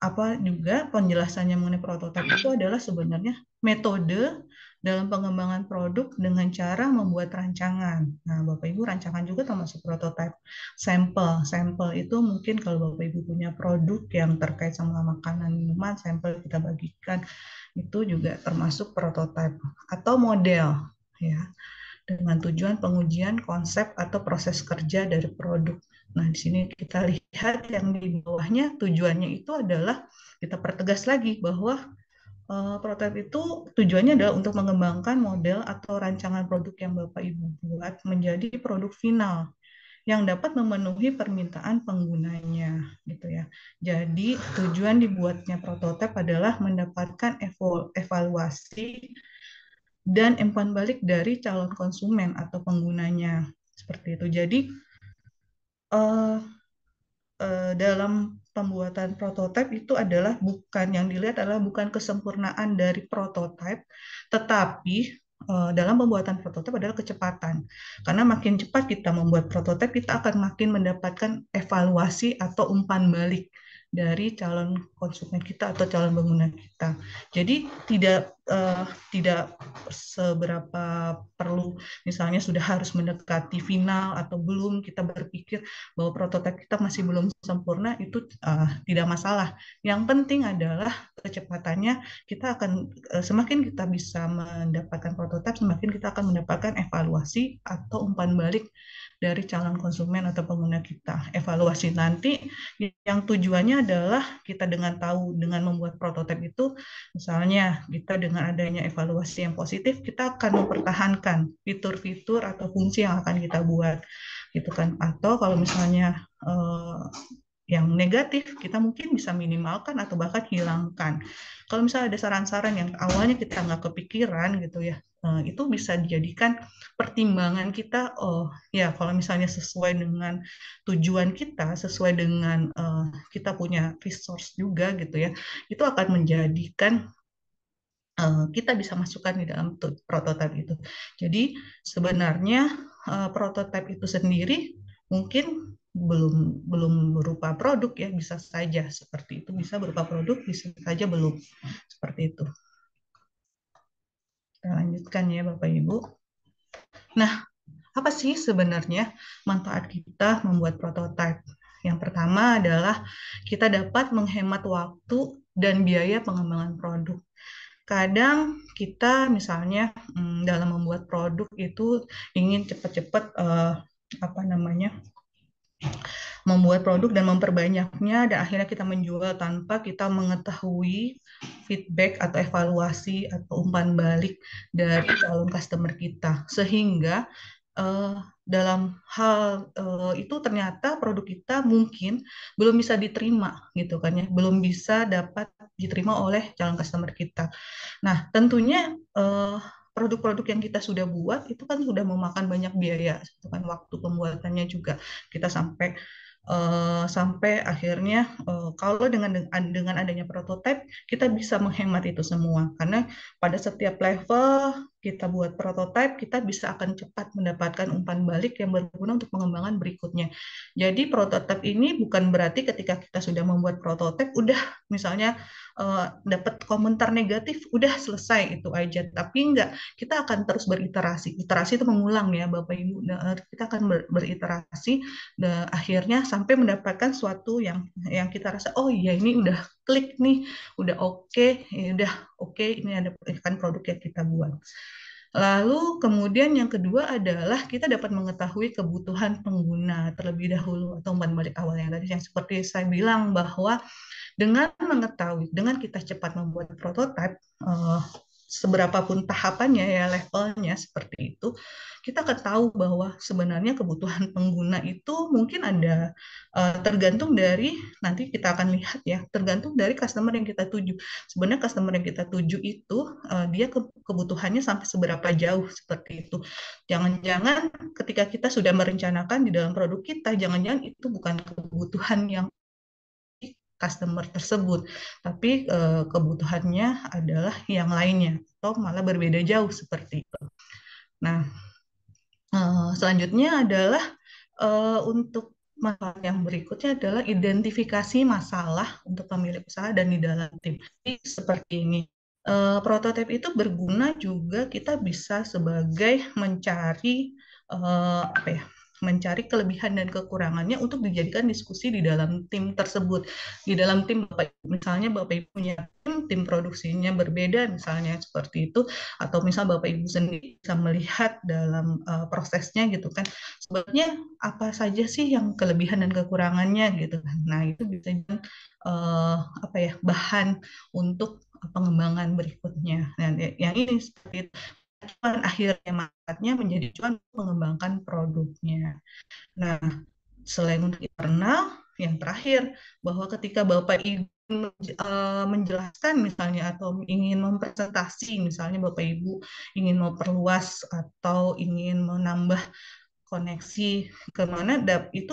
apa juga penjelasannya mengenai prototipe itu adalah sebenarnya metode dalam pengembangan produk dengan cara membuat rancangan. Nah, Bapak Ibu, rancangan juga termasuk prototipe. Sampel itu mungkin kalau Bapak Ibu punya produk yang terkait sama makanan minuman, sampel kita bagikan itu juga termasuk prototipe atau model ya, dengan tujuan pengujian konsep atau proses kerja dari produk. Nah, di sini kita lihat yang di bawahnya tujuannya itu adalah kita pertegas lagi bahwa prototipe itu tujuannya adalah untuk mengembangkan model atau rancangan produk yang Bapak Ibu buat menjadi produk final yang dapat memenuhi permintaan penggunanya gitu ya. Jadi tujuan dibuatnya prototipe adalah mendapatkan evaluasi dan umpan balik dari calon konsumen atau penggunanya seperti itu. Jadi eh, dalam pembuatan prototipe itu adalah bukan yang dilihat adalah bukan kesempurnaan dari prototipe, tetapi dalam pembuatan prototipe adalah kecepatan. Karena makin cepat kita membuat prototipe, kita akan makin mendapatkan evaluasi atau umpan balik dari calon konsumen kita atau calon pengguna kita. Jadi tidak seberapa perlu misalnya sudah harus mendekati final atau belum, kita berpikir bahwa prototipe kita masih belum sempurna, itu tidak masalah. Yang penting adalah kecepatannya. Kita akan semakin kita bisa mendapatkan prototipe, semakin kita akan mendapatkan evaluasi atau umpan balik dari calon konsumen atau pengguna kita. Evaluasi nanti yang tujuannya adalah kita dengan membuat prototipe itu, misalnya kita dengan adanya evaluasi yang positif, kita akan mempertahankan fitur-fitur atau fungsi yang akan kita buat, gitu kan. Atau kalau misalnya yang negatif, kita mungkin bisa minimalkan atau bahkan hilangkan. Kalau misalnya ada saran-saran yang awalnya kita nggak kepikiran gitu ya, itu bisa dijadikan pertimbangan kita. Oh ya, kalau misalnya sesuai dengan tujuan kita, sesuai dengan kita punya resource juga gitu ya, itu akan menjadikan kita bisa masukkan di dalam prototipe itu. Jadi sebenarnya prototipe itu sendiri mungkin belum belum berupa produk ya, bisa saja seperti itu, bisa berupa produk, bisa saja belum, seperti itu. Kita lanjutkan ya Bapak Ibu. Nah, apa sih sebenarnya manfaat kita membuat prototipe? Yang pertama adalah kita dapat menghemat waktu dan biaya pengembangan produk. Kadang kita misalnya dalam membuat produk itu ingin cepat-cepat apa namanya, membuat produk dan memperbanyaknya, dan akhirnya kita menjual tanpa kita mengetahui feedback atau evaluasi atau umpan balik dari calon customer kita, sehingga dalam hal itu ternyata produk kita mungkin belum bisa diterima gitu kan ya, belum bisa dapat diterima oleh calon customer kita. Nah, tentunya produk-produk yang kita sudah buat itu kan sudah memakan banyak biaya, itu kan waktu pembuatannya juga. Kita sampai akhirnya kalau dengan adanya prototipe kita bisa menghemat itu semua, karena pada setiap level kita buat prototipe kita bisa akan cepat mendapatkan umpan balik yang berguna untuk pengembangan berikutnya. Jadi prototipe ini bukan berarti ketika kita sudah membuat prototipe udah misalnya dapat komentar negatif udah selesai itu aja, tapi enggak, kita akan terus beriterasi. Iterasi itu mengulang ya Bapak Ibu. Kita akan beriterasi dan akhirnya sampai mendapatkan suatu yang kita rasa oh iya ini udah klik nih, udah oke, udah oke, ini ada kan produk yang kita buat. Lalu kemudian yang kedua adalah kita dapat mengetahui kebutuhan pengguna terlebih dahulu atau umpan balik awal yang tadi yang seperti saya bilang, bahwa dengan mengetahui, dengan kita cepat membuat prototipe, seberapa pun tahapannya ya, levelnya seperti itu, kita akan tahu bahwa sebenarnya kebutuhan pengguna itu mungkin ada, tergantung dari, nanti kita akan lihat ya, tergantung dari customer yang kita tuju. Sebenarnya customer yang kita tuju itu dia kebutuhannya sampai seberapa jauh seperti itu. Jangan-jangan ketika kita sudah merencanakan di dalam produk kita, jangan-jangan itu bukan kebutuhan yang customer tersebut, tapi kebutuhannya adalah yang lainnya atau malah berbeda jauh seperti itu. Nah, selanjutnya adalah untuk manfaat yang berikutnya adalah identifikasi masalah untuk pemilik usaha dan di dalam tim. Jadi, seperti ini. Prototipe itu berguna juga kita bisa sebagai mencari apa ya, mencari kelebihan dan kekurangannya untuk dijadikan diskusi di dalam tim tersebut. Di dalam tim misalnya Bapak Ibu punya tim produksinya berbeda misalnya seperti itu, atau misal Bapak Ibu sendiri bisa melihat dalam prosesnya gitu kan, sebenarnya apa saja sih yang kelebihan dan kekurangannya gitu kan. Nah, itu bisa apa ya, bahan untuk pengembangan berikutnya. Nah, yang ini seperti itu. Cuan akhirnya manfaatnya menjadi cuan mengembangkan produknya. Nah, selain untuk internal, yang terakhir bahwa ketika Bapak Ibu menjelaskan misalnya atau ingin mempresentasi, misalnya Bapak Ibu ingin memperluas atau ingin menambah koneksi kemana, itu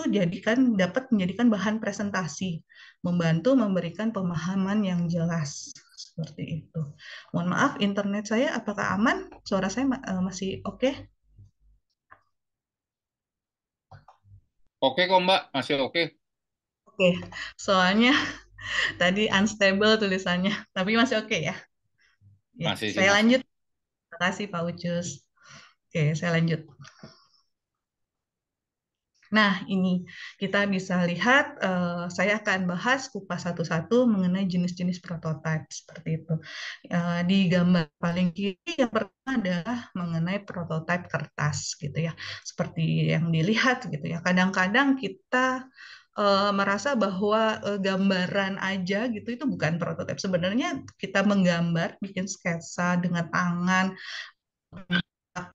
dapat menjadikan bahan presentasi, membantu memberikan pemahaman yang jelas seperti itu. Mohon maaf, internet saya apakah aman? Suara saya masih oke? Okay? Oke kok Mbak, masih oke. Oke, okay. Soalnya tadi unstable tulisannya, tapi masih oke okay, ya. Ya, Masih sih saya Mas. lanjut. Terima kasih Pak Ucus. Oke, saya lanjut. Nah, ini kita bisa lihat, saya akan bahas kupas satu-satu mengenai jenis-jenis prototipe seperti itu. Di gambar paling kiri yang pertama adalah mengenai prototipe kertas gitu ya, seperti yang dilihat gitu ya. Kadang-kadang kita merasa bahwa gambaran aja gitu itu bukan prototipe. Sebenarnya kita menggambar, bikin sketsa dengan tangan,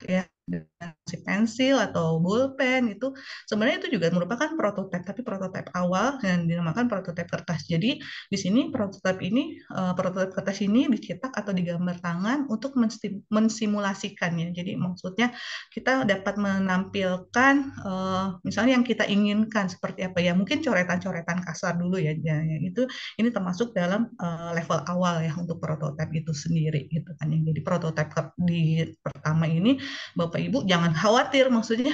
ya dengan si pensil atau bolpen itu sebenarnya itu juga merupakan prototipe, tapi prototipe awal yang dinamakan prototipe kertas. Jadi di sini prototipe kertas ini dicetak atau digambar tangan untuk mensimulasikannya. Jadi maksudnya kita dapat menampilkan misalnya yang kita inginkan seperti apa ya, mungkin coretan-coretan kasar dulu ya, ya itu ini termasuk dalam level awal ya untuk prototipe itu sendiri gitu kan. Yang jadi prototipe di pertama ini Bapak Ibu jangan khawatir, maksudnya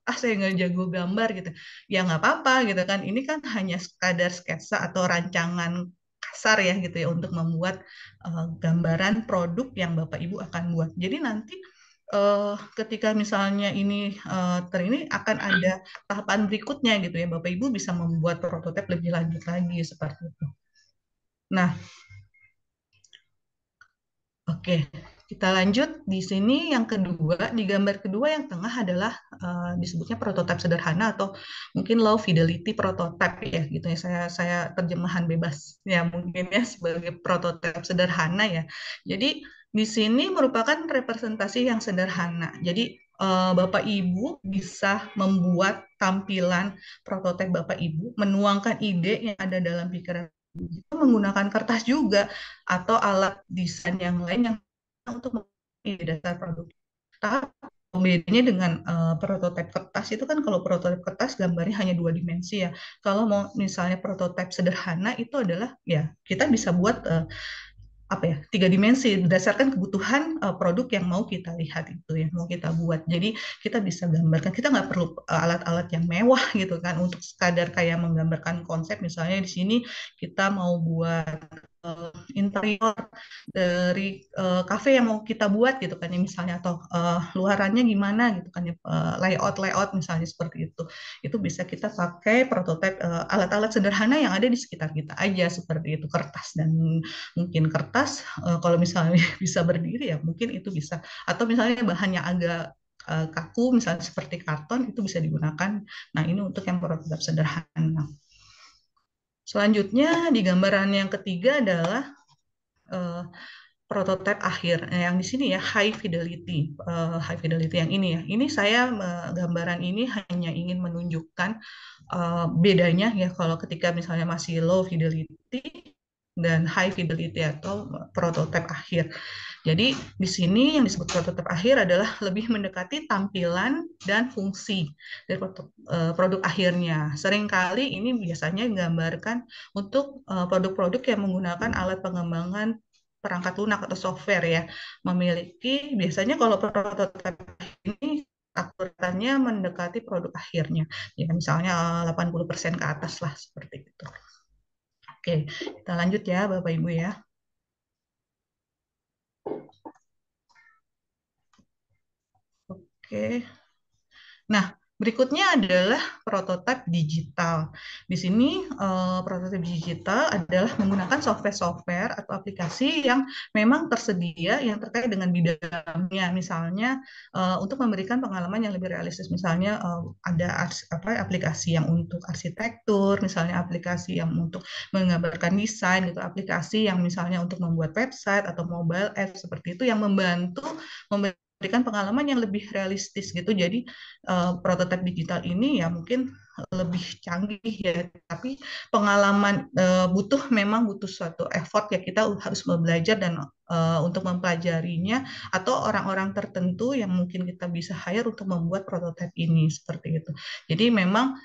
saya nggak jago gambar gitu, ya nggak apa-apa gitu kan. Ini kan hanya sekadar sketsa atau rancangan kasar ya gitu ya untuk membuat gambaran produk yang Bapak Ibu akan buat. Jadi nanti ketika misalnya ini ini akan ada tahapan berikutnya gitu ya, Bapak Ibu bisa membuat prototipe lebih lanjut lagi seperti itu. Nah, oke, kita lanjut di sini yang kedua, di gambar kedua yang tengah adalah disebutnya prototipe sederhana atau mungkin low fidelity prototype ya gitu ya. Saya terjemahan bebas ya mungkin ya sebagai prototipe sederhana ya. Jadi di sini merupakan representasi yang sederhana. Jadi Bapak Ibu bisa membuat tampilan prototipe Bapak Ibu, menuangkan ide yang ada dalam pikiran itu menggunakan kertas juga atau alat desain yang lain yang untuk menjadi dasar produk. Tapi bedanya dengan prototipe kertas itu kan kalau prototipe kertas gambarnya hanya dua dimensi ya. Kalau mau misalnya prototipe sederhana itu adalah ya kita bisa buat apa ya tiga dimensi berdasarkan kebutuhan produk yang mau kita lihat itu yang mau kita buat. Jadi kita bisa gambarkan, kita nggak perlu alat-alat yang mewah gitu kan untuk sekadar kayak menggambarkan konsep. Misalnya di sini kita mau buat interior dari kafe yang mau kita buat gitu kan ya misalnya, atau luarannya gimana gitu kan ya, layout misalnya seperti itu bisa kita pakai prototipe alat-alat sederhana yang ada di sekitar kita aja seperti itu, kertas dan mungkin kertas kalau misalnya bisa berdiri ya mungkin itu bisa, atau misalnya bahannya agak kaku misalnya seperti karton itu bisa digunakan. Nah ini untuk yang prototipe sederhana. Selanjutnya di gambaran yang ketiga adalah uh, prototipe akhir. Nah, yang di sini ya high fidelity yang ini ya. Ini saya gambaran ini hanya ingin menunjukkan bedanya ya kalau ketika misalnya masih low fidelity dan high fidelity atau prototipe akhir. Jadi di sini yang disebut prototipe akhir adalah lebih mendekati tampilan dan fungsi dari produk akhirnya. Seringkali ini biasanya digambarkan untuk produk-produk yang menggunakan alat pengembangan perangkat lunak atau software ya. Memiliki biasanya kalau prototipe ini akuratannya mendekati produk akhirnya. Ya misalnya 80% ke atas lah seperti itu. Oke, kita lanjut ya Bapak Ibu ya. Oke. Nah, berikutnya adalah prototipe digital. Di sini prototipe digital adalah menggunakan software-software atau aplikasi yang memang tersedia yang terkait dengan bidangnya. Misalnya untuk memberikan pengalaman yang lebih realistis. Misalnya ada aplikasi yang untuk arsitektur, misalnya aplikasi yang untuk menggambarkan desain, gitu. Aplikasi yang misalnya untuk membuat website atau mobile app seperti itu yang membantu memberikan pengalaman yang lebih realistis gitu. Jadi prototipe digital ini ya mungkin lebih canggih ya, tapi pengalaman memang butuh suatu effort ya, kita harus belajar dan untuk mempelajarinya, atau orang-orang tertentu yang mungkin kita bisa hire untuk membuat prototipe ini seperti itu. Jadi memang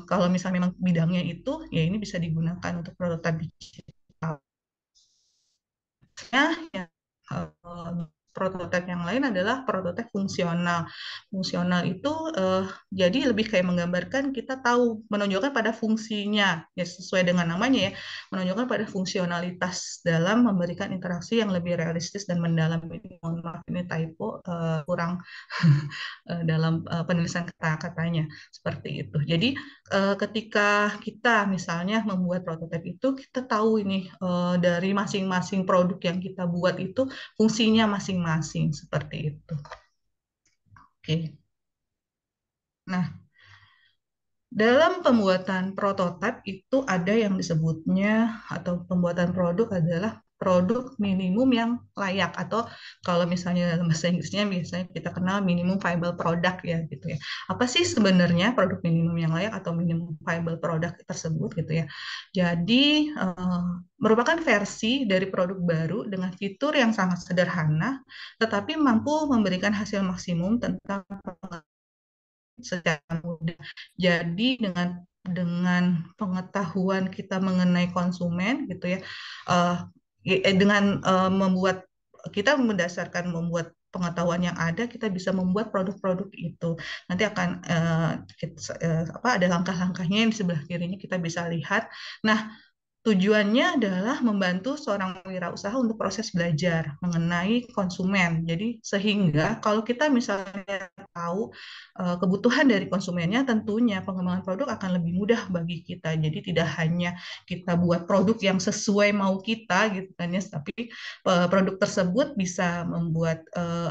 kalau misalnya memang bidangnya itu ya ini bisa digunakan untuk prototipe digital. Ya, prototipe yang lain adalah prototipe fungsional. Fungsional itu jadi lebih kayak menggambarkan, kita tahu menunjukkan pada fungsinya ya sesuai dengan namanya ya, menunjukkan pada fungsionalitas dalam memberikan interaksi yang lebih realistis dan mendalam. Ini mohon maaf ini typo kurang dalam penulisan kata-katanya seperti itu. Jadi ketika kita misalnya membuat prototipe itu kita tahu ini dari masing-masing produk yang kita buat itu fungsinya masing-masing seperti itu. Oke. Nah, Dalam pembuatan prototipe itu ada yang disebutnya atau pembuatan produk adalah produk minimum yang layak atau kalau misalnya dalam bahasa Inggrisnya biasanya kita kenal minimum viable product ya gitu ya. Apa sih sebenarnya produk minimum yang layak atau minimum viable product tersebut gitu ya. Jadi merupakan versi dari produk baru dengan fitur yang sangat sederhana tetapi mampu memberikan hasil maksimum tentang secara mudah. Jadi dengan pengetahuan kita mengenai konsumen gitu ya, eh, dengan membuat kita berdasarkan membuat pengetahuan yang ada, kita bisa membuat produk-produk itu. Nanti akan apa ada langkah-langkahnya yang di sebelah kirinya kita bisa lihat. Nah, tujuannya adalah membantu seorang wirausaha untuk proses belajar mengenai konsumen. Jadi sehingga kalau kita misalnya tahu kebutuhan dari konsumennya, tentunya pengembangan produk akan lebih mudah bagi kita. Jadi tidak hanya kita buat produk yang sesuai mau kita gitu kan ya, tapi produk tersebut bisa membuat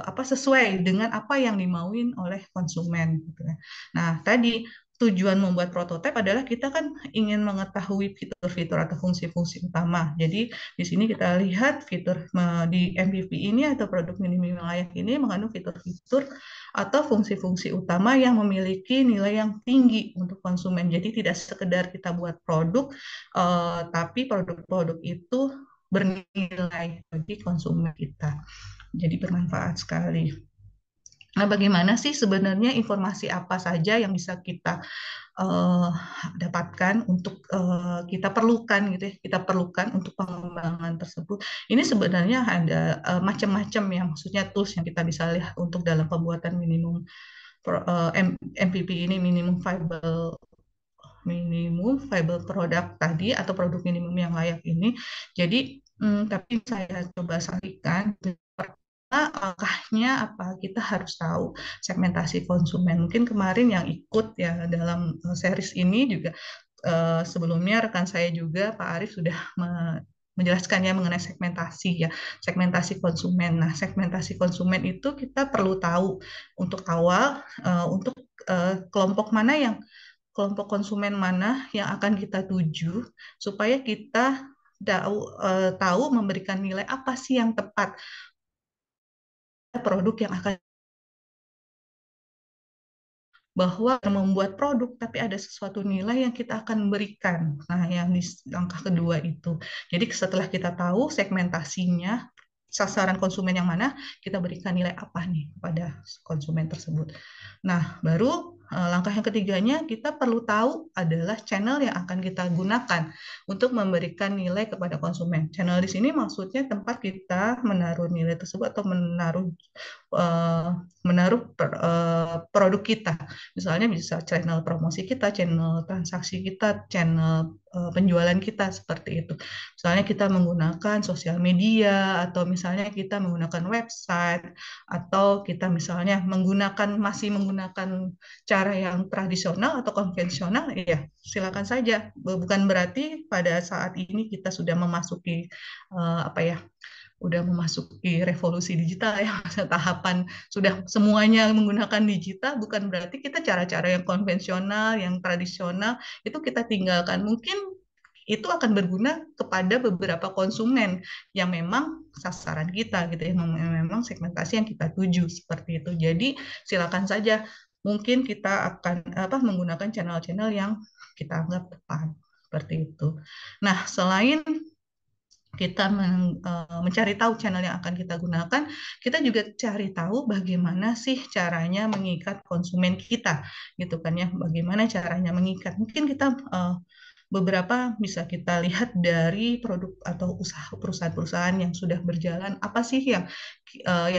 apa sesuai dengan apa yang dimauin oleh konsumen gitu ya. Nah, tadi tujuan membuat prototipe adalah kita kan ingin mengetahui fitur-fitur atau fungsi-fungsi utama. Jadi di sini kita lihat fitur di MVP ini atau produk minimum layak ini mengandung fitur-fitur atau fungsi-fungsi utama yang memiliki nilai yang tinggi untuk konsumen. Jadi tidak sekedar kita buat produk, tapi produk-produk itu bernilai bagi konsumen kita. Jadi bermanfaat sekali. Nah, bagaimana sih sebenarnya informasi apa saja yang bisa kita uh, dapatkan untuk kita perlukan gitu ya, kita perlukan untuk pengembangan tersebut. Ini sebenarnya ada macam-macam ya, maksudnya tools yang kita bisa lihat untuk dalam pembuatan minimum MPP ini minimum viable product tadi atau produk minimum yang layak ini. Jadi, tapi saya coba sampaikan langkahnya apa kita harus tahu segmentasi konsumen. Mungkin kemarin yang ikut ya dalam series ini juga sebelumnya rekan saya juga Pak Arief sudah menjelaskannya mengenai segmentasi ya, segmentasi konsumen. Nah, segmentasi konsumen itu kita perlu tahu untuk awal untuk kelompok mana yang kelompok konsumen mana yang akan kita tuju supaya kita tahu memberikan nilai apa sih yang tepat produk yang akan bahwa membuat produk tapi ada sesuatu nilai yang kita akan berikan. Nah, yang di langkah kedua itu. Jadi setelah kita tahu segmentasinya, sasaran konsumen yang mana, kita berikan nilai apa nih pada konsumen tersebut. Nah, baru langkah yang ketiganya kita perlu tahu adalah channel yang akan kita gunakan untuk memberikan nilai kepada konsumen. Channel di sini maksudnya tempat kita menaruh nilai tersebut atau eh, menaruh produk kita. Misalnya bisa channel promosi kita, channel transaksi kita, channel penjualan kita seperti itu. Misalnya kita menggunakan sosial media atau misalnya kita menggunakan website atau kita misalnya masih menggunakan cara yang tradisional atau konvensional, ya silakan saja. Bukan berarti pada saat ini kita sudah memasuki apa ya udah memasuki revolusi digital ya, tahapan sudah semuanya menggunakan digital, bukan berarti kita cara-cara yang konvensional, yang tradisional itu kita tinggalkan. Mungkin itu akan berguna kepada beberapa konsumen yang memang sasaran kita gitu ya, memang segmentasi yang kita tuju seperti itu. Jadi silakan saja mungkin kita akan menggunakan channel-channel yang kita anggap tepat seperti itu. Nah, selain kita mencari tahu channel yang akan kita gunakan, kita juga cari tahu bagaimana sih caranya mengikat konsumen kita, gitu kan ya. Bagaimana caranya mengikat? Mungkin kita beberapa bisa kita lihat dari produk atau usaha perusahaan-perusahaan yang sudah berjalan. Apa sih yang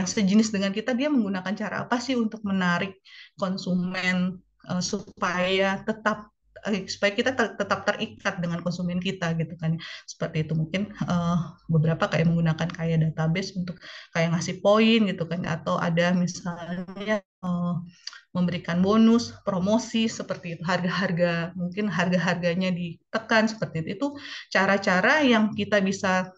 sejenis dengan kita? Dia menggunakan cara apa sih untuk menarik konsumen supaya kita tetap terikat dengan konsumen kita gitu kan. Seperti itu mungkin beberapa kayak menggunakan kayak database untuk kayak ngasih poin gitu kan atau ada misalnya memberikan bonus, promosi seperti itu, harga-harga mungkin harga-harganya ditekan seperti itu. Itu cara-cara yang kita bisa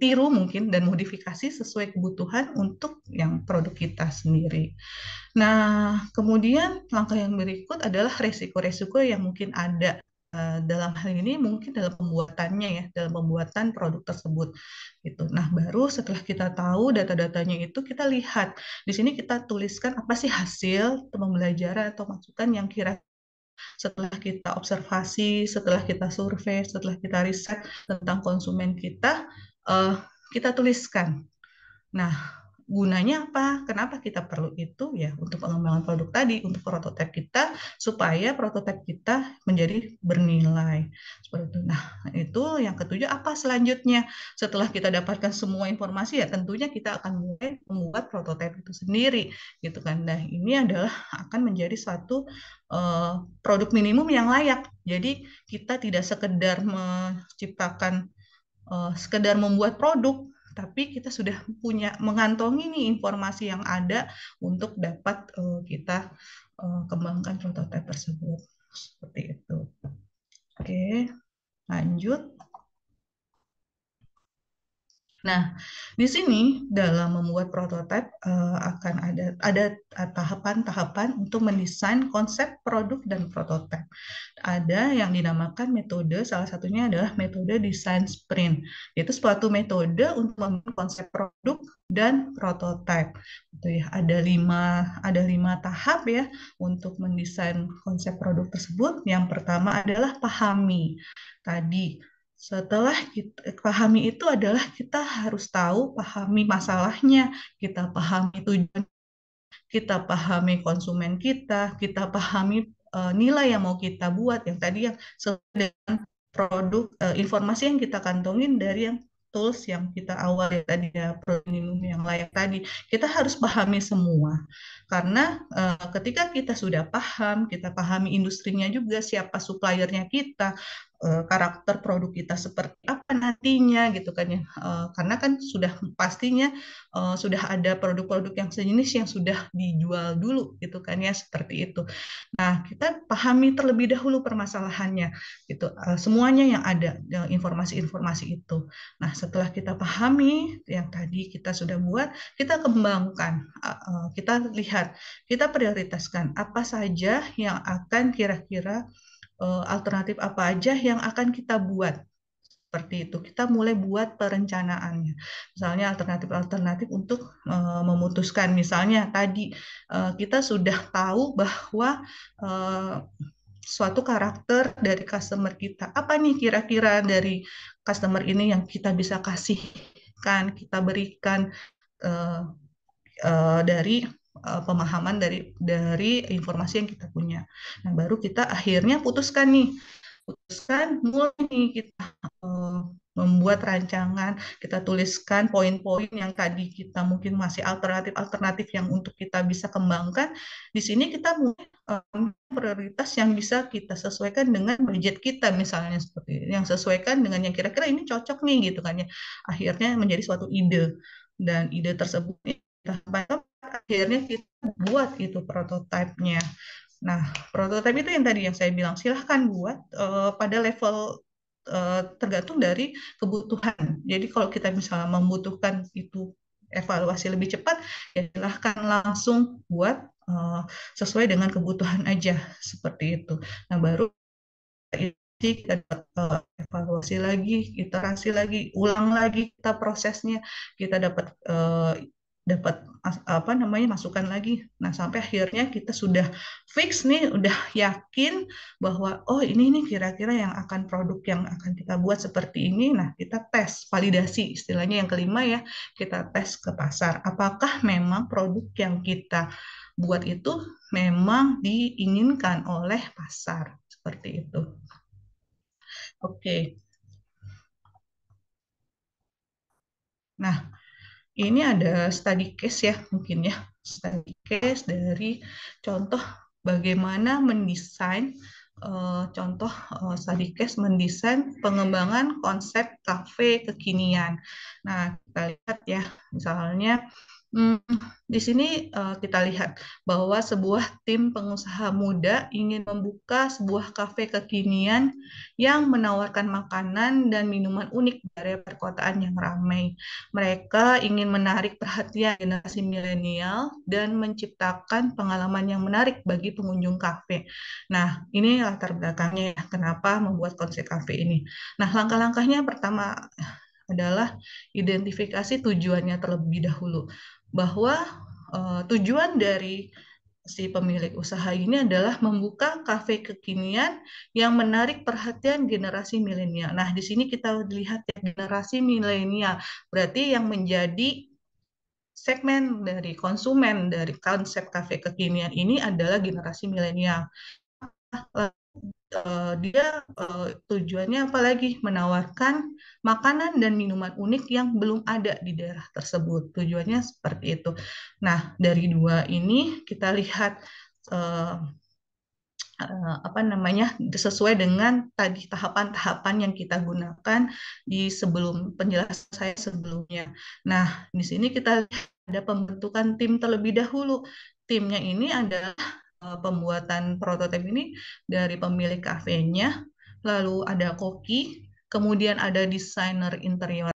tiru mungkin dan modifikasi sesuai kebutuhan untuk yang produk kita sendiri. Nah, kemudian langkah yang berikut adalah resiko-resiko yang mungkin ada dalam hal ini mungkin dalam pembuatannya ya, dalam pembuatan produk tersebut gitu. Nah, baru setelah kita tahu data-datanya itu kita lihat di sini kita tuliskan apa sih hasil pembelajaran atau masukan yang kira setelah kita observasi, setelah kita survei, setelah kita riset tentang konsumen kita, eh, kita tuliskan. Nah, gunanya apa? Kenapa kita perlu itu? Ya, untuk pengembangan produk tadi, untuk prototipe kita, supaya prototipe kita menjadi bernilai. Seperti itu. Nah, itu yang ketujuh, apa selanjutnya? Setelah kita dapatkan semua informasi, ya tentunya kita akan mulai membuat prototipe itu sendiri, gitu kan. Nah, ini adalah akan menjadi suatu produk minimum yang layak. Jadi, kita tidak sekedar menciptakan sekedar membuat produk, tapi kita sudah punya mengantongi nih informasi yang ada untuk dapat kita kembangkan prototipe tersebut. Seperti itu. Oke, lanjut. Nah, di sini dalam membuat prototipe akan ada tahapan-tahapan untuk mendesain konsep produk dan prototipe. Ada yang dinamakan metode, salah satunya adalah metode design sprint, yaitu suatu metode untuk membuat konsep produk dan prototipe. Itu ya, ada lima tahap ya untuk mendesain konsep produk tersebut. Yang pertama adalah pahami. Tadi setelah kita pahami itu adalah kita harus tahu, pahami masalahnya, kita pahami tujuan, kita pahami konsumen kita pahami nilai yang mau kita buat, yang tadi yang sesuai dengan produk informasi yang kita kantongin dari yang tools yang kita awal ya tadi ya, produk minimum yang layak tadi. Kita harus pahami semua. Karena ketika kita sudah paham, kita pahami industrinya juga, siapa suppliernya kita, karakter produk kita seperti apa nantinya gitu kan ya. Karena kan sudah pastinya sudah ada produk-produk yang sejenis yang sudah dijual dulu gitu kan ya, seperti itu. Nah, kita pahami terlebih dahulu permasalahannya gitu, semuanya yang ada informasi-informasi itu. Nah, setelah kita pahami yang tadi kita sudah buat, kita kembangkan, kita lihat, kita prioritaskan apa saja yang akan kira-kira alternatif apa aja yang akan kita buat. Seperti itu, kita mulai buat perencanaannya. Misalnya alternatif-alternatif untuk memutuskan, misalnya tadi kita sudah tahu bahwa suatu karakter dari customer kita. Apa nih kira-kira dari customer ini yang kita bisa kasihkan, kita berikan eh, dari pemahaman dari informasi yang kita punya. Nah, baru kita akhirnya putuskan mulai nih kita eh, membuat rancangan, kita tuliskan poin-poin yang tadi kita mungkin masih alternatif-alternatif yang untuk kita bisa kembangkan. Di sini kita mulai prioritas yang bisa kita sesuaikan dengan budget kita, misalnya seperti ini, yang sesuaikan dengan yang kira-kira ini cocok nih gitu kan ya. Akhirnya menjadi suatu ide, dan ide tersebut akhirnya kita buat itu prototipenya. Nah, prototipe itu yang tadi yang saya bilang, silahkan buat pada level tergantung dari kebutuhan. Jadi kalau kita misalnya membutuhkan itu evaluasi lebih cepat, ya silahkan langsung buat sesuai dengan kebutuhan aja, seperti itu. Nah, baru kita evaluasi lagi, iterasi lagi, ulang lagi kita prosesnya, kita dapat apa namanya masukan lagi. Nah, sampai akhirnya kita sudah fix nih, udah yakin bahwa oh ini nih kira-kira yang akan produk yang akan kita buat seperti ini. Nah, kita tes, validasi istilahnya yang kelima ya, kita tes ke pasar. Apakah memang produk yang kita buat itu memang diinginkan oleh pasar seperti itu. Oke. Nah, ini ada study case ya, mungkin ya. Study case dari contoh bagaimana mendesain, contoh study case mendesain pengembangan konsep kafe kekinian. Nah, kita lihat ya, misalnya Hmm, di sini kita lihat bahwa sebuah tim pengusaha muda ingin membuka sebuah kafe kekinian yang menawarkan makanan dan minuman unik dari perkotaan yang ramai. Mereka ingin menarik perhatian generasi milenial dan menciptakan pengalaman yang menarik bagi pengunjung kafe. Nah, ini latar belakangnya ya, kenapa membuat konsep kafe ini. Nah, langkah-langkahnya pertama adalah identifikasi tujuannya terlebih dahulu bahwa tujuan dari si pemilik usaha ini adalah membuka kafe kekinian yang menarik perhatian generasi milenial. Nah, di sini kita lihat ya, generasi milenial berarti yang menjadi segmen dari konsumen dari konsep kafe kekinian ini adalah generasi milenial. Tujuannya apalagi menawarkan makanan dan minuman unik yang belum ada di daerah tersebut. Tujuannya seperti itu. Nah, dari dua ini kita lihat eh, apa namanya sesuai dengan tadi tahapan-tahapan yang kita gunakan di sebelum penjelasan saya sebelumnya. Nah, di sini kita lihat ada pembentukan tim terlebih dahulu. Timnya ini adalah pembuatan prototipe ini dari pemilik kafenya, lalu ada koki, kemudian ada desainer interior